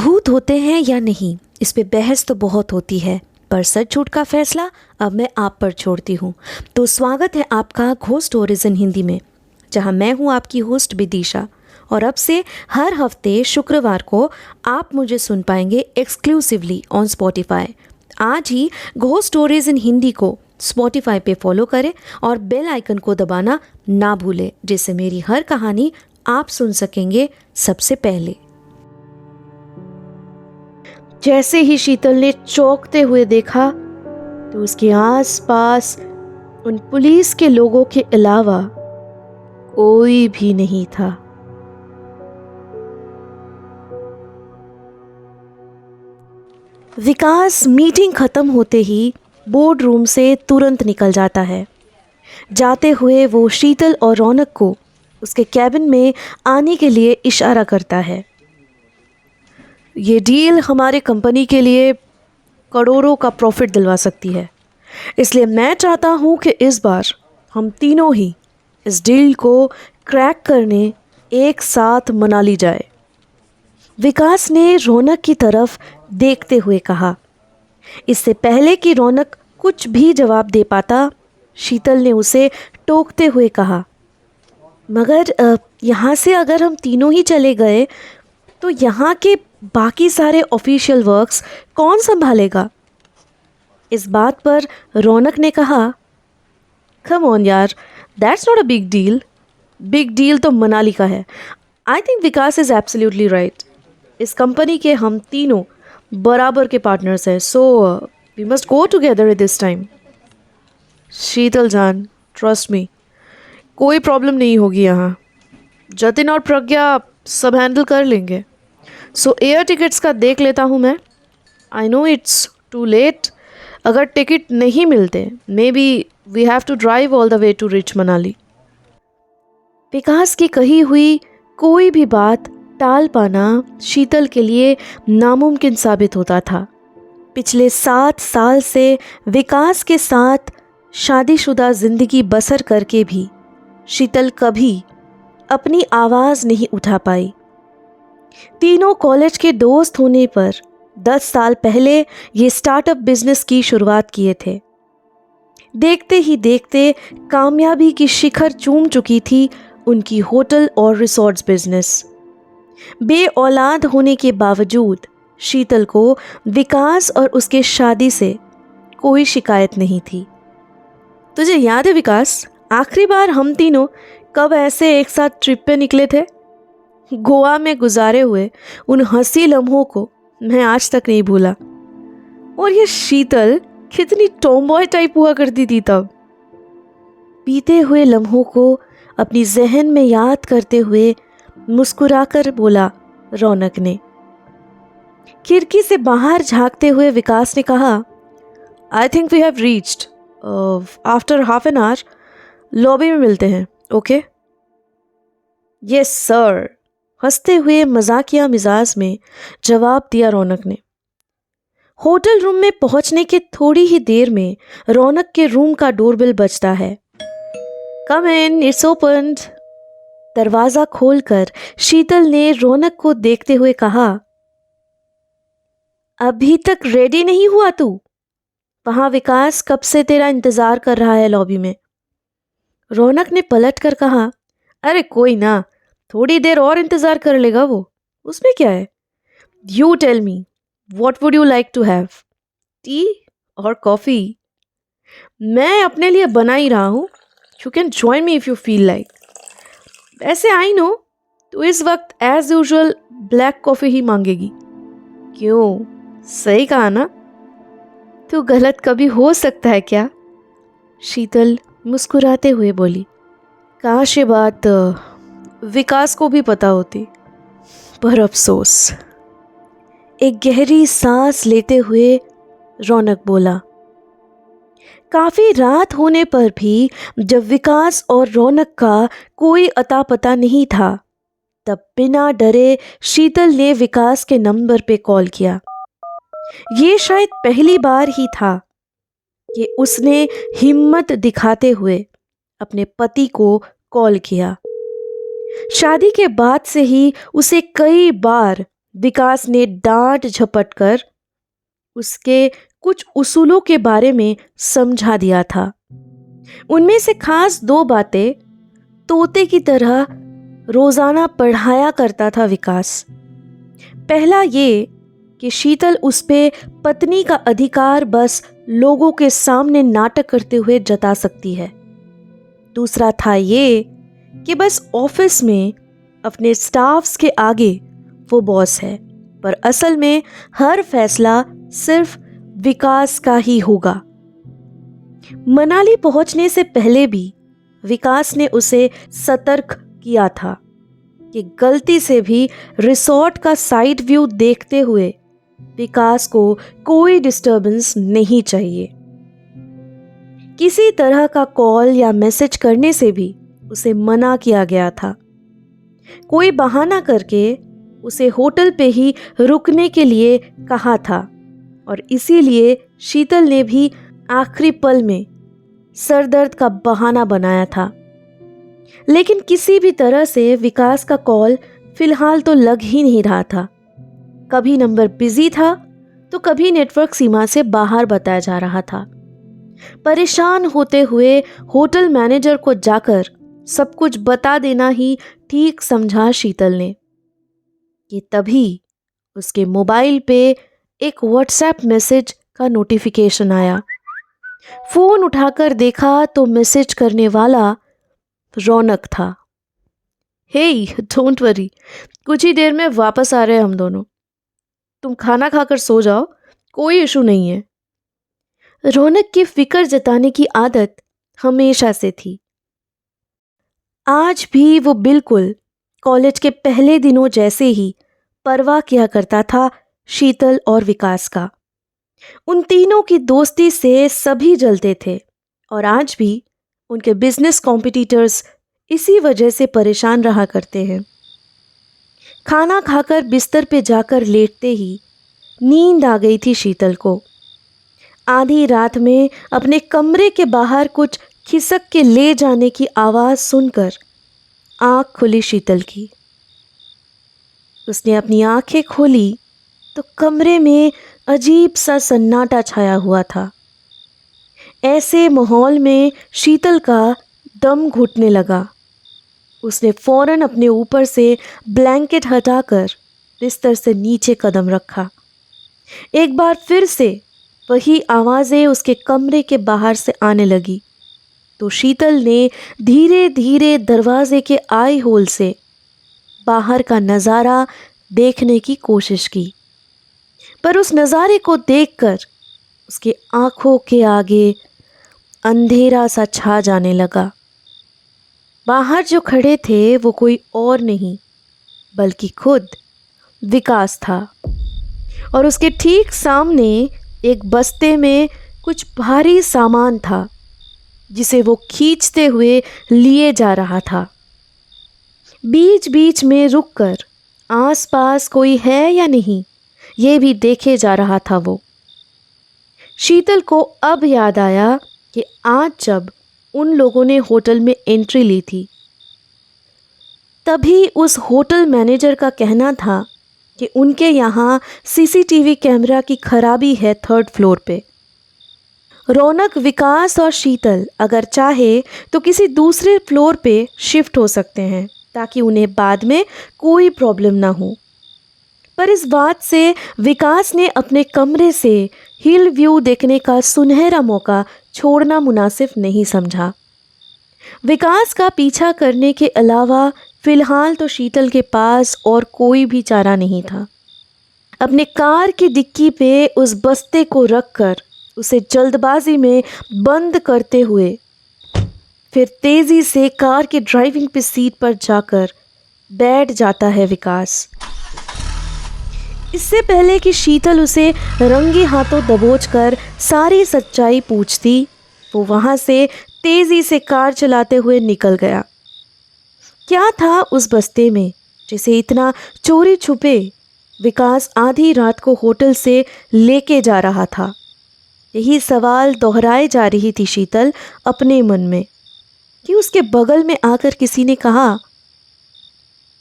भूत होते हैं या नहीं, इस पे बहस तो बहुत होती है, पर सच झूठ का फैसला अब मैं आप पर छोड़ती हूँ। तो स्वागत है आपका घोस्ट स्टोरीज इन हिंदी में, जहाँ मैं हूँ आपकी होस्ट विदिशा। और अब से हर हफ्ते शुक्रवार को आप मुझे सुन पाएंगे एक्सक्लूसिवली ऑन स्पॉटिफाई। आज ही घोस्ट स्टोरीज इन हिंदी को स्पॉटिफाई पे फॉलो करें और बेल आइकन को दबाना ना भूलें, जिससे मेरी हर कहानी आप सुन सकेंगे सबसे पहले। जैसे ही शीतल ने चौंकते हुए देखा तो उसके आसपास उन पुलिस के लोगों के अलावा कोई भी नहीं था। विकास मीटिंग खत्म होते ही बोर्ड रूम से तुरंत निकल जाता है। जाते हुए वो शीतल और रौनक को उसके कैबिन में आने के लिए इशारा करता है। ये डील हमारे कंपनी के लिए करोड़ों का प्रॉफिट दिलवा सकती है, इसलिए मैं चाहता हूँ कि इस बार हम तीनों ही इस डील को क्रैक करने एक साथ मना ली जाए। विकास ने रौनक की तरफ देखते हुए कहा। इससे पहले कि रौनक कुछ भी जवाब दे पाता, शीतल ने उसे टोकते हुए कहा, मगर यहाँ से अगर हम तीनों ही चले गए तो यहाँ के बाकी सारे ऑफिशियल वर्क्स कौन संभालेगा? इस बात पर रौनक ने कहा, कम ऑन यार, that's not a big deal. Big deal तो मनाली का है। I think Vikas is absolutely right. इस कंपनी के हम तीनों बराबर के पार्टनर्स हैं, so we must go together at this time. Sheetal जान, ट्रस्ट मी, कोई प्रॉब्लम नहीं होगी यहाँ। जतिन और प्रज्ञा सब हैंडल कर लेंगे। सो एयर टिकट्स का देख लेता हूँ मैं। I know it's too late. अगर टिकट नहीं मिलते, maybe we have to drive all the way to reach Manali. Vikas की कही हुई कोई भी बात टाल पाना शीतल के लिए नामुमकिन साबित होता था। पिछले 7 साल से विकास के साथ शादीशुदा जिंदगी बसर करके भी शीतल कभी अपनी आवाज़ नहीं उठा पाई। तीनों कॉलेज के दोस्त होने पर 10 साल पहले ये स्टार्टअप बिजनेस की शुरुआत किए थे। देखते ही देखते कामयाबी की शिखर चूम चुकी थी उनकी होटल और रिसॉर्ट्स बिजनेस। बे औलाद होने के बावजूद शीतल को विकास और उसके शादी से कोई शिकायत नहीं थी। तुझे याद है विकास, आखिरी बार हम तीनों कब ऐसे एक साथ ट्रिप पे निकले थे? गोवा में गुजारे हुए उन हंसी लम्हों को मैं आज तक नहीं भूला। और ये शीतल कितनी टॉमबॉय टाइप हुआ करती थी तब। बीते हुए लम्हों को अपनी जहन में याद करते हुए मुस्कुराकर बोला रौनक ने। खिड़की से बाहर झांकते हुए विकास ने कहा, I think we have reached. After half an hour lobby में मिलते हैं, ओके? यस सर, हंसते हुए मजाकिया मिजाज में जवाब दिया रौनक ने। होटल रूम में पहुंचने के थोड़ी ही देर में रौनक के रूम का डोरबेल बजता है। कम इन, इट्स ओपन्ड। दरवाजा खोलकर शीतल ने रौनक को देखते हुए कहा, अभी तक रेडी नहीं हुआ तू? वहां विकास कब से तेरा इंतजार कर रहा है लॉबी में। रौनक ने पलट कर कहा, अरे कोई ना, थोड़ी देर और इंतजार कर लेगा वो, उसमें क्या है। You tell me, what would you like to have, tea और कॉफी? मैं अपने लिए बना ही रहा हूँ, you can join me if you feel like. ऐसे आई नो तो इस वक्त एज यूजुअल ब्लैक कॉफी ही मांगेगी। क्यों, सही कहा ना? तू गलत कभी हो सकता है क्या? शीतल मुस्कुराते हुए बोली। काश ये बात विकास को भी पता होती, पर अफसोस। एक गहरी सांस लेते हुए रौनक बोला। काफी रात होने पर भी जब विकास और रौनक का कोई अता पता नहीं था, तब बिना डरे शीतल ने विकास के नंबर पे कॉल किया। ये शायद पहली बार ही था कि उसने हिम्मत दिखाते हुए अपने पति को कॉल किया। शादी के बाद से ही उसे कई बार विकास ने डांट झपट कर उसके कुछ उसूलों के बारे में समझा दिया था। उनमें से खास 2 बातें तोते की तरह रोजाना पढ़ाया करता था विकास। पहला ये कि शीतल उस पे पत्नी का अधिकार बस लोगों के सामने नाटक करते हुए जता सकती है। दूसरा था ये कि बस ऑफिस में अपने स्टाफ्स के आगे वो बॉस है, पर असल में हर फैसला सिर्फ विकास का ही होगा। मनाली पहुंचने से पहले भी विकास ने उसे सतर्क किया था कि गलती से भी रिसोर्ट का साइड व्यू देखते हुए विकास को कोई डिस्टरबेंस नहीं चाहिए। किसी तरह का कॉल या मैसेज करने से भी उसे मना किया गया था। कोई बहाना करके उसे होटल पे ही रुकने के लिए कहा था और इसीलिए शीतल ने भी आखिरी पल में सरदर्द का बहाना बनाया था। लेकिन किसी भी तरह से विकास का कॉल फिलहाल तो लग ही नहीं रहा था। कभी नंबर बिजी था तो कभी नेटवर्क सीमा से बाहर बताया जा रहा था। परेशान होते हुए होटल मैनेजर को जाकर सब कुछ बता देना ही ठीक समझा शीतल ने कि तभी उसके मोबाइल पे एक व्हाट्सएप मैसेज का नोटिफिकेशन आया। फोन उठाकर देखा तो मैसेज करने वाला रौनक था। हे डोंट वरी, कुछ ही देर में वापस आ रहे हैं हम दोनों। तुम खाना खाकर सो जाओ, कोई इशू नहीं है। रौनक की फिक्र जताने की आदत हमेशा से थी। आज भी वो बिल्कुल कॉलेज के पहले दिनों जैसे ही परवाह किया करता था शीतल और विकास का। उन तीनों की दोस्ती से सभी जलते थे और आज भी उनके बिजनेस कॉम्पिटिटर्स इसी वजह से परेशान रहा करते हैं। खाना खाकर बिस्तर पे जाकर लेटते ही नींद आ गई थी शीतल को। आधी रात में अपने कमरे के बाहर कुछ खिसक के ले जाने की आवाज़ सुनकर आँख खुली शीतल की। उसने अपनी आंखें खोली तो कमरे में अजीब सा सन्नाटा छाया हुआ था। ऐसे माहौल में शीतल का दम घुटने लगा। उसने फौरन अपने ऊपर से ब्लैंकेट हटाकर बिस्तर से नीचे कदम रखा। एक बार फिर से वही आवाज़ें उसके कमरे के बाहर से आने लगी तो शीतल ने धीरे धीरे दरवाजे के आई होल से बाहर का नज़ारा देखने की कोशिश की, पर उस नज़ारे को देखकर उसके आंखों के आगे अंधेरा सा छा जाने लगा। बाहर जो खड़े थे वो कोई और नहीं बल्कि खुद विकास था और उसके ठीक सामने एक बस्ते में कुछ भारी सामान था जिसे वो खींचते हुए लिए जा रहा था। बीच बीच में रुककर आसपास कोई है या नहीं ये भी देखे जा रहा था वो। शीतल को अब याद आया कि आज जब उन लोगों ने होटल में एंट्री ली थी तभी उस होटल मैनेजर का कहना था कि उनके यहाँ सीसीटीवी कैमरा की खराबी है 3rd फ्लोर पे। रौनक, विकास और शीतल अगर चाहे तो किसी दूसरे फ्लोर पे शिफ्ट हो सकते हैं ताकि उन्हें बाद में कोई प्रॉब्लम ना हो। पर इस बात से विकास ने अपने कमरे से हिल व्यू देखने का सुनहरा मौका छोड़ना मुनासिब नहीं समझा। विकास का पीछा करने के अलावा फिलहाल तो शीतल के पास और कोई भी चारा नहीं था। अपने कार की डिक्की पे उस बस्ते को रखकर उसे जल्दबाजी में बंद करते हुए फिर तेजी से कार के ड्राइविंग पे सीट पर जाकर बैठ जाता है विकास। इससे पहले कि शीतल उसे रंगे हाथों दबोचकर सारी सच्चाई पूछती, वो वहां से तेजी से कार चलाते हुए निकल गया। क्या था उस बस्ते में जिसे इतना चोरी छुपे विकास आधी रात को होटल से लेके जा रहा था? यही सवाल दोहराए जा रही थी शीतल अपने मन में कि उसके बगल में आकर किसी ने कहा,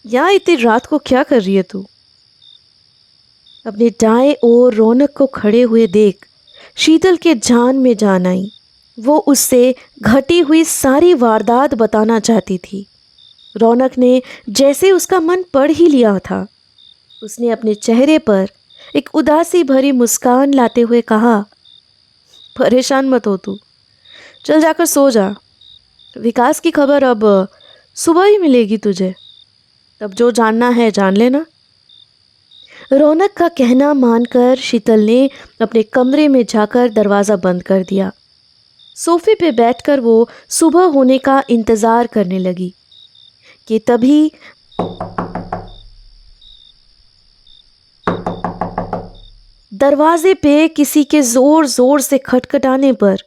यार इतनी रात को क्या कर रही है तू? अपने दाएं ओर रौनक को खड़े हुए देख शीतल के जान में जान आई। वो उससे घटी हुई सारी वारदात बताना चाहती थी। रौनक ने जैसे उसका मन पढ़ ही लिया था, उसने अपने चेहरे पर एक उदासी भरी मुस्कान लाते हुए कहा, परेशान मत हो तू, चल जाकर सो जा। विकास की खबर अब सुबह ही मिलेगी तुझे, तब जो जानना है जान लेना। रौनक का कहना मानकर शीतल ने अपने कमरे में जाकर दरवाज़ा बंद कर दिया। सोफे पे बैठकर वो सुबह होने का इंतज़ार करने लगी कि तभी दरवाजे पे किसी के ज़ोर ज़ोर से खटखटाने पर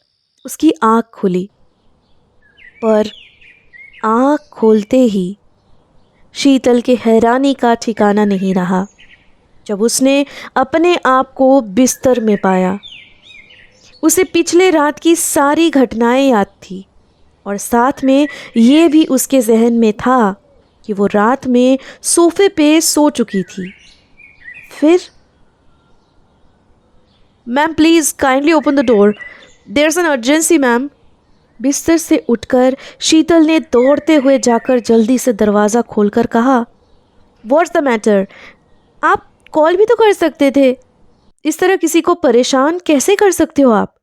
उसकी आँख खुली। पर आँख खोलते ही शीतल के हैरानी का ठिकाना नहीं रहा जब उसने अपने आप को बिस्तर में पाया। उसे पिछले रात की सारी घटनाएं याद थी और साथ में ये भी उसके जहन में था कि वो रात में सोफे पे सो चुकी थी। फिर ma'am please kindly open the door, there is an urgency ma'am. बिस्तर से उठकर शीतल ने दौड़ते हुए जाकर जल्दी से दरवाज़ा खोलकर कहा, व्हाट्स द मैटर? आप कॉल भी तो कर सकते थे, इस तरह किसी को परेशान कैसे कर सकते हो आप?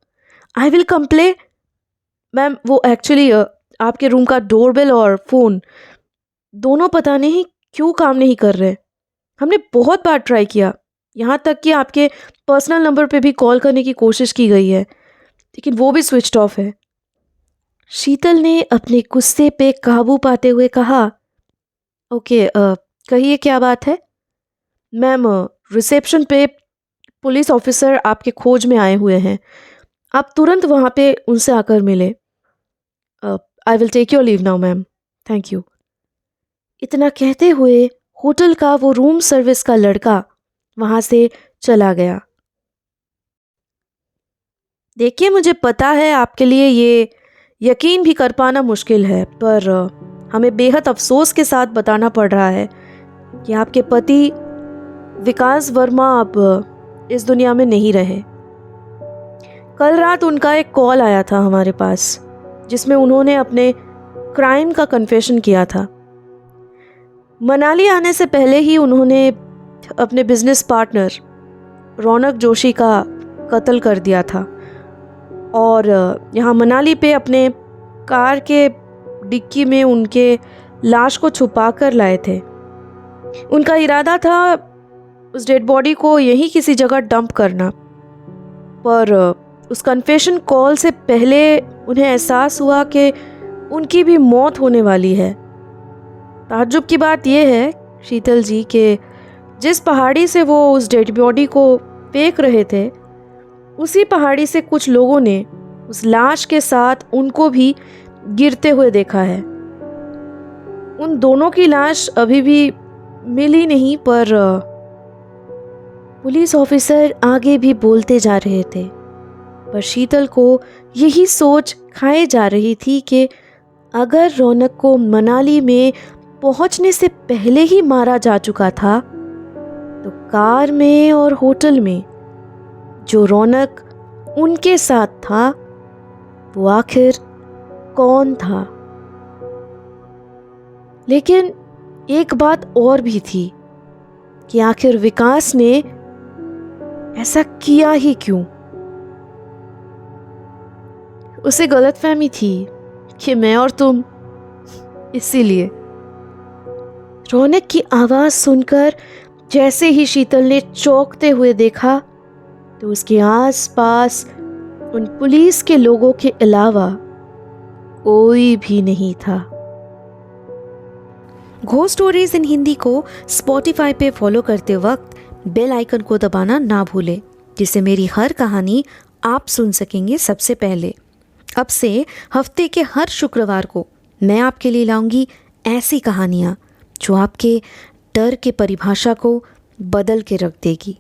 I will complain. मैम वो एक्चुअली आपके रूम का डोरबेल और फ़ोन दोनों पता नहीं क्यों काम नहीं कर रहे। हमने बहुत बार ट्राई किया, यहाँ तक कि आपके पर्सनल नंबर पे भी कॉल करने की कोशिश की गई है, लेकिन वो भी स्विच्ड ऑफ है। शीतल ने अपने गुस्से पे काबू पाते हुए कहा, ओके कहिए क्या बात है? मैम रिसेप्शन पे पुलिस ऑफिसर आपके खोज में आए हुए हैं, आप तुरंत वहाँ पे उनसे आकर मिले। I will take your leave now ma'am, thank you. इतना कहते हुए होटल का वो रूम सर्विस का लड़का वहाँ से चला गया। देखिए मुझे पता है आपके लिए ये यकीन भी कर पाना मुश्किल है, पर हमें बेहद अफसोस के साथ बताना पड़ रहा है कि आपके पति विकास वर्मा अब इस दुनिया में नहीं रहे। कल रात उनका एक कॉल आया था हमारे पास, जिसमें उन्होंने अपने क्राइम का कन्फेशन किया था। मनाली आने से पहले ही उन्होंने अपने बिजनेस पार्टनर रौनक जोशी का कत्ल कर दिया था और यहाँ मनाली पे अपने कार के डिक्की में उनके लाश को छुपा कर लाए थे। उनका इरादा था उस डेड बॉडी को यहीं किसी जगह डंप करना, पर उस कन्फेशन कॉल से पहले उन्हें एहसास हुआ कि उनकी भी मौत होने वाली है। ताज्जुब की बात यह है शीतल जी कि जिस पहाड़ी से वो उस डेड बॉडी को फेंक रहे थे, उसी पहाड़ी से कुछ लोगों ने उस लाश के साथ उनको भी गिरते हुए देखा है। उन दोनों की लाश अभी भी मिली नहीं, पर पुलिस ऑफिसर आगे भी बोलते जा रहे थे, पर शीतल को यही सोच खाए जा रही थी कि अगर रौनक को मनाली में पहुंचने से पहले ही मारा जा चुका था, तो कार में और होटल में जो रौनक उनके साथ था वो आखिर कौन था? लेकिन एक बात और भी थी कि आखिर विकास ने ऐसा किया ही क्यों? उसे गलतफहमी थी कि मैं और तुम, इसीलिए। रौनक की आवाज़ सुनकर जैसे ही शीतल ने चौंकते हुए देखा, तो उसके आसपास उन पुलिस के लोगों के अलावा कोई भी नहीं था। घोस्ट स्टोरीज इन हिंदी को स्पॉटिफाई पे फॉलो करते वक्त बेल आइकन को दबाना ना भूलें, जिससे मेरी हर कहानी आप सुन सकेंगे सबसे पहले। अब से हफ्ते के हर शुक्रवार को मैं आपके लिए लाऊंगी ऐसी कहानियाँ जो आपके डर के परिभाषा को बदल के रख देगी।